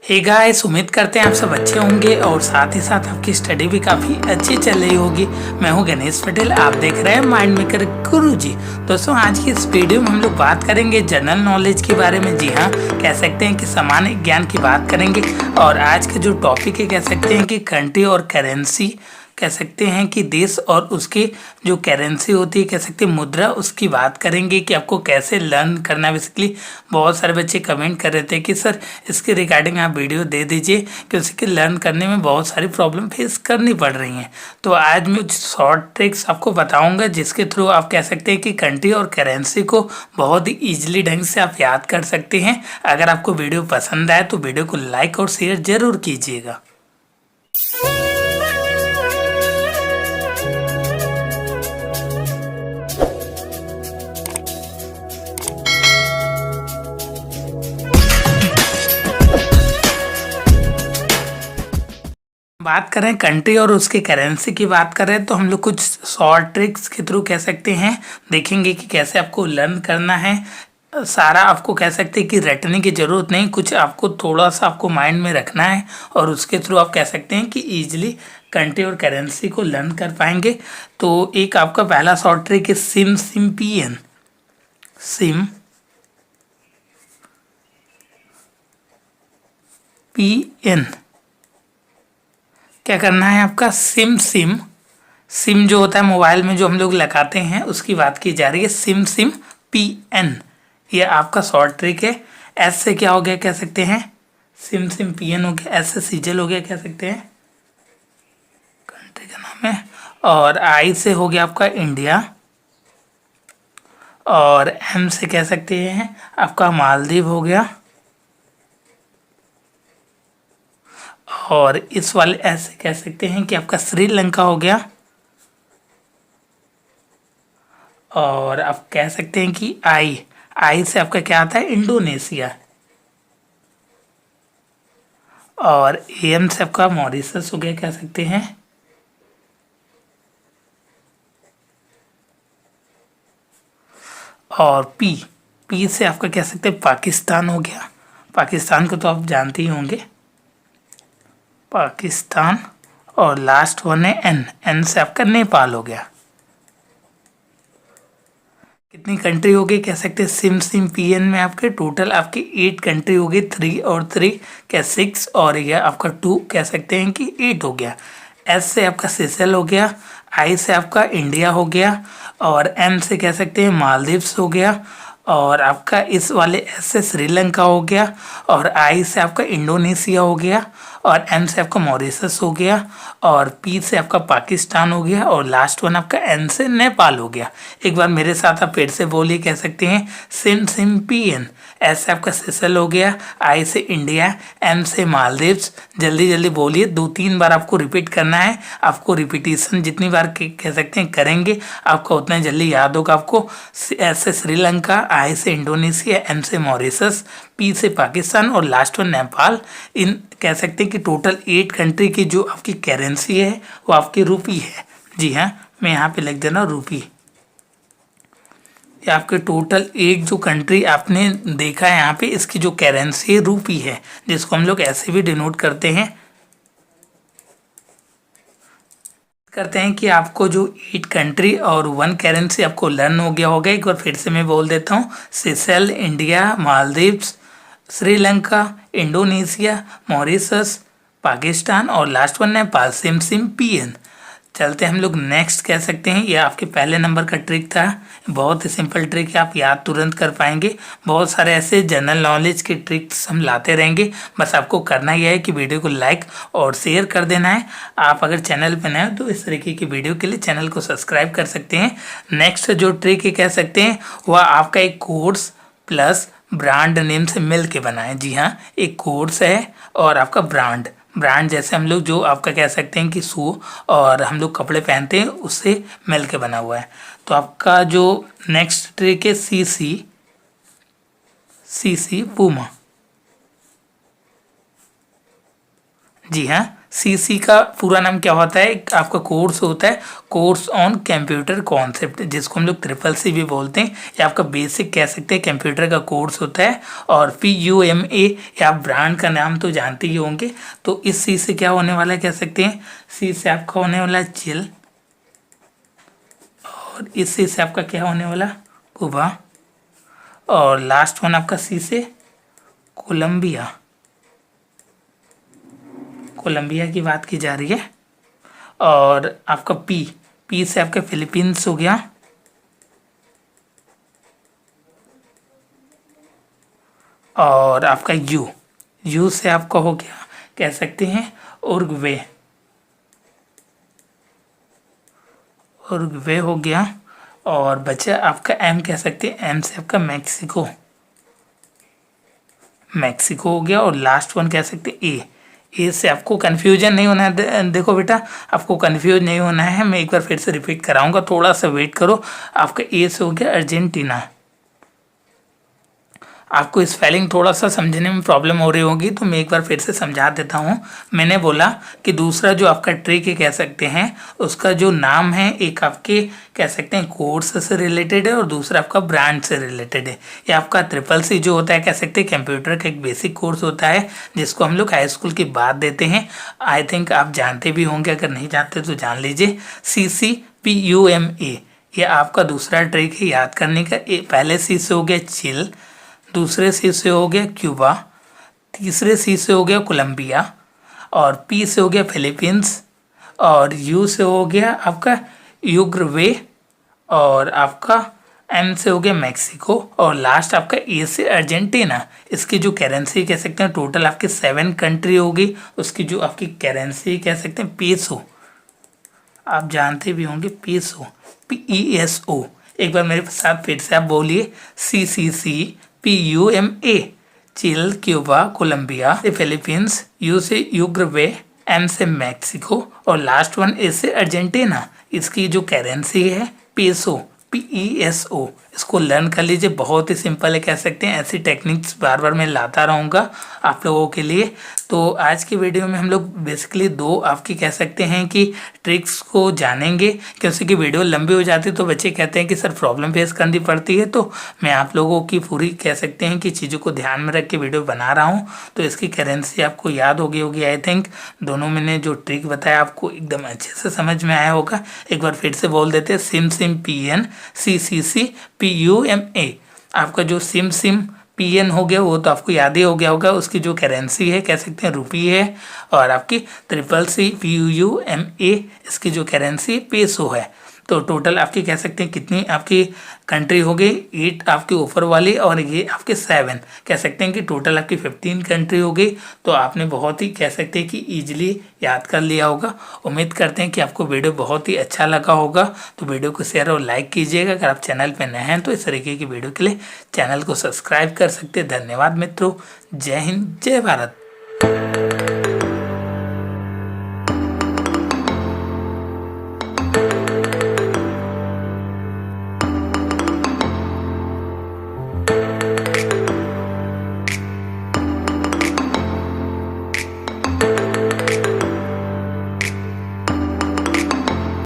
Hey guys, उम्मीद करते हैं आप सब अच्छे होंगे और साथ ही साथ आपकी स्टडी भी काफ़ी अच्छी चल रही होगी। मैं हूं गणेश पटेल, आप देख रहे हैं माइंड मेकर गुरुजी। दोस्तों, आज की इस वीडियो में हम लोग बात करेंगे जनरल नॉलेज के बारे में। जी हाँ, कह सकते हैं कि सामान्य ज्ञान की बात करेंगे। और आज का जो टॉपिक है, कह सकते हैं कि कंट्री और करेंसी, कह सकते हैं कि देश और उसकी जो करेंसी होती है, कह सकते हैं मुद्रा, उसकी बात करेंगे कि आपको कैसे लर्न करना है। बेसिकली बहुत सारे बच्चे कमेंट कर रहे थे कि सर इसके रिगार्डिंग आप वीडियो दे दीजिए, कि उसके लर्न करने में बहुत सारी प्रॉब्लम फेस करनी पड़ रही हैं। तो आज मैं शॉर्ट ट्रिक्स आपको बताऊंगा, जिसके थ्रू आप कह सकते हैं कि कंट्री और करेंसी को बहुत ही ईजिली ढंग से आप याद कर सकते हैं। अगर आपको वीडियो पसंद आए तो वीडियो को लाइक और शेयर जरूर कीजिएगा। बात करें कंट्री और उसके करेंसी की बात करें तो हम लोग कुछ शॉर्ट ट्रिक्स के थ्रू कह सकते हैं देखेंगे कि कैसे आपको लर्न करना है। सारा आपको कह सकते हैं कि रटने की ज़रूरत नहीं, कुछ आपको थोड़ा सा आपको माइंड में रखना है और उसके थ्रू आप कह सकते हैं कि ईजिली कंट्री और करेंसी को लर्न कर पाएंगे। तो एक आपका पहला शॉर्ट ट्रिक है सिम सिम पी एन। सिम पी एन क्या करना है आपका, सिम सिम सिम जो होता है मोबाइल में जो हम लोग लगाते हैं उसकी बात की जा रही है। सिम सिम पी एन, ये आपका शॉर्ट ट्रिक है। एस से क्या हो गया कह सकते हैं, सिम सिम पी एन हो गया। एस से सीजल हो गया कह सकते हैं, कंट्री का नाम है। और आई से हो गया आपका इंडिया। और एम से कह सकते हैं आपका मालदीव हो गया। और इस वाले ऐसे कह सकते हैं कि आपका श्रीलंका हो गया। और आप कह सकते हैं कि आई से आपका क्या आता है, इंडोनेशिया। और एम से आपका मॉरिशस हो गया कह सकते हैं। और पी से आपका कह सकते हैं पाकिस्तान हो गया। पाकिस्तान को तो आप जानते ही होंगे, पाकिस्तान। और लास्ट वन है एन से आपका नेपाल हो गया। कितनी कंट्री हो गई कह सकते हैं, सिम सिम पी एन में आपके टोटल आपकी 8 कंट्री हो गई। 3 और 3 क्या 6, और यह आपका 2 कह सकते हैं कि 8 हो गया। एस से आपका सेशल हो गया। आई से आपका इंडिया हो गया। और एम से कह सकते हैं मालदीव्स हो गया। और आपका इस वाले एस से श्रीलंका हो गया। और आई से आपका इंडोनेशिया हो गया। और एम से आपका मॉरिशस हो गया। और पी से आपका पाकिस्तान हो गया। और लास्ट वन आपका एन से नेपाल हो गया। एक बार मेरे साथ आप फिर से बोलिए, कह सकते हैं सिम सिम पी एन। एस से आपका सेशल हो गया। आई से इंडिया। एम से मालदीव्स। जल्दी जल्दी बोलिए, 2-3 बार आपको रिपीट करना है। आपको रिपीटिशन जितनी बार कह सकते हैं करेंगे, आपको उतना जल्दी याद होगा। आपको एस से श्रीलंका, आई से इंडोनेशिया, एम से मॉरिशस, पी से पाकिस्तान और लास्ट वन नेपाल। इन कह सकते हैं कि टोटल 8 कंट्री की जो आपकी करेंसी है वो आपकी रुपी है। जी हाँ, मैं यहाँ पे लिख देना रुपी। ये आपके टोटल एक जो कंट्री आपने देखा है यहाँ पे, इसकी जो करेंसी है रुपी है, जिसको हम लोग ऐसे भी डिनोट करते हैं कि आपको जो 8 कंट्री और 1 करेंसी आपको लर्न हो गया होगा। एक बार फिर से मैं बोल देता हूँ, Seychelles, India, Maldives, Sri Lanka, Indonesia, Mauritius, Pakistan और last one Nepal. SIM SIM P N. चलते हम लोग नेक्स्ट कह सकते हैं, ये आपके पहले नंबर का ट्रिक था। बहुत ही सिंपल ट्रिक है, आप याद तुरंत कर पाएंगे। बहुत सारे ऐसे जनरल नॉलेज के ट्रिक्स हम लाते रहेंगे, बस आपको करना यह है कि वीडियो को लाइक और शेयर कर देना है। आप अगर चैनल पर नए हो तो इस तरीके की वीडियो के लिए चैनल को सब्सक्राइब कर सकते हैं। नेक्स्ट जो ट्रिक है कह सकते हैं, वह आपका एक कोर्स प्लस ब्रांड नेम से मिल के बना है। जी हाँ, एक कोर्स है और आपका ब्रांड जैसे हम लोग जो आपका कह सकते हैं कि शू और हम लोग कपड़े पहनते हैं उससे मिल के बना हुआ है। तो आपका जो नेक्स्ट ट्रिक है सी सी पूमा। जी हाँ, सीसी का पूरा नाम क्या होता है, एक आपका कोर्स होता है, कोर्स ऑन कंप्यूटर कॉन्सेप्ट, जिसको हम लोग ट्रिपल सी भी बोलते हैं, या आपका बेसिक कह सकते हैं, कंप्यूटर का कोर्स होता है। और PUMA या आप ब्रांड का नाम तो जानते ही होंगे। तो इस सी से क्या होने वाला है कह सकते हैं, सी से आपका होने वाला है चिल, और इस सी से आपका क्या होने वाला कुबा, और लास्ट वन आपका सी से कोलंबिया, कोलंबिया की बात की जा रही है। और आपका पी से आपका फिलीपींस हो गया, और आपका यू से आपका हो गया कह सकते हैं उरुग्वे, उरुग्वे हो गया। और बचा आपका एम कह सकते हैं, एम से आपका मैक्सिको, मैक्सिको हो गया। और लास्ट वन कह सकते हैं ए से आपको कन्फ्यूजन नहीं होना है। देखो बेटा, आपको कन्फ्यूज नहीं होना है, मैं एक बार फिर से रिपीट कराऊंगा, थोड़ा सा वेट करो। आपका ए से हो गया अर्जेंटीना। आपको स्पेलिंग थोड़ा सा समझने में प्रॉब्लम हो रही होगी, तो मैं एक बार फिर से समझा देता हूँ। मैंने बोला कि दूसरा जो आपका ट्रिक कह सकते हैं, उसका जो नाम है, एक आपके कह सकते हैं कोर्स से रिलेटेड है, और दूसरा आपका ब्रांड से रिलेटेड है। ये आपका ट्रिपल सी जो होता है कह सकते हैं कंप्यूटर का एक बेसिक कोर्स होता है, जिसको हम लोग हाई स्कूल की बात देते हैं। आई थिंक आप जानते भी होंगे, अगर नहीं जानते तो जान लीजिए। CCPUMA ये आपका दूसरा ट्रिक है याद करने का। पहले सी से हो गया चिल, दूसरे सी से हो गया क्यूबा, तीसरे सी से हो गया कोलंबिया, और पी से हो गया फिलीपींस, और यू से हो गया आपका युग्रवे, और आपका एम से हो गया मैक्सिको, और लास्ट आपका ए से अर्जेंटीना। इसकी जो करेंसी कह सकते हैं, टोटल आपकी 7 कंट्री होगी, उसकी जो आपकी करेंसी कह सकते हैं पेसो, आप जानते भी होंगे पेसो, PESO। एक बार मेरे साथ फिर से आप बोलिए, CCCPUMA, चिल, क्यूबा, कोलंबिया से फिलीपींस, यू से युग्रवे, एम से मैक्सिको, और लास्ट वन ए से अर्जेंटीना। इसकी जो करेंसी है पेसो, PESO। इसको लर्न कर लीजिए, बहुत ही सिंपल है कह सकते हैं। ऐसी टेक्निक्स बार बार मैं लाता रहूँगा आप लोगों के लिए। तो आज की वीडियो में हम लोग बेसिकली 2 आपकी कह सकते हैं कि ट्रिक्स को जानेंगे, क्योंकि वीडियो लंबी हो जाती है तो बच्चे कहते हैं कि सर प्रॉब्लम फेस करनी पड़ती है। तो मैं आप लोगों की पूरी कह सकते हैं कि चीज़ों को ध्यान में रख के वीडियो बना रहा हूँ। तो इसकी करेंसी आपको याद होगी आई थिंक। दोनों मैंने जो ट्रिक बताया आपको एकदम अच्छे से समझ में आया होगा। एक बार फिर से बोल देते हैं, सिम PN CCCPUMA। आपका जो सिम PN हो गया वो तो आपको याद ही हो गया होगा। उसकी जो करेंसी है कह सकते हैं रुपी है, और आपकी CCCPUMA इसकी जो करेंसी पेसो है। तो टोटल आपकी कह सकते हैं कितनी आपकी कंट्री हो गई, 8 आपकी ऊपर वाली, और ये आपके 7 कह सकते हैं कि टोटल आपकी 15 कंट्री हो गई। तो आपने बहुत ही कह सकते हैं कि ईजिली याद कर लिया होगा। उम्मीद करते हैं कि आपको वीडियो बहुत ही अच्छा लगा होगा। तो वीडियो को शेयर और लाइक कीजिएगा। अगर आप चैनल पर नए हैं तो इस तरीके की वीडियो के लिए चैनल को सब्सक्राइब कर सकते हैं। धन्यवाद मित्रों, जय हिंद, जय भारत।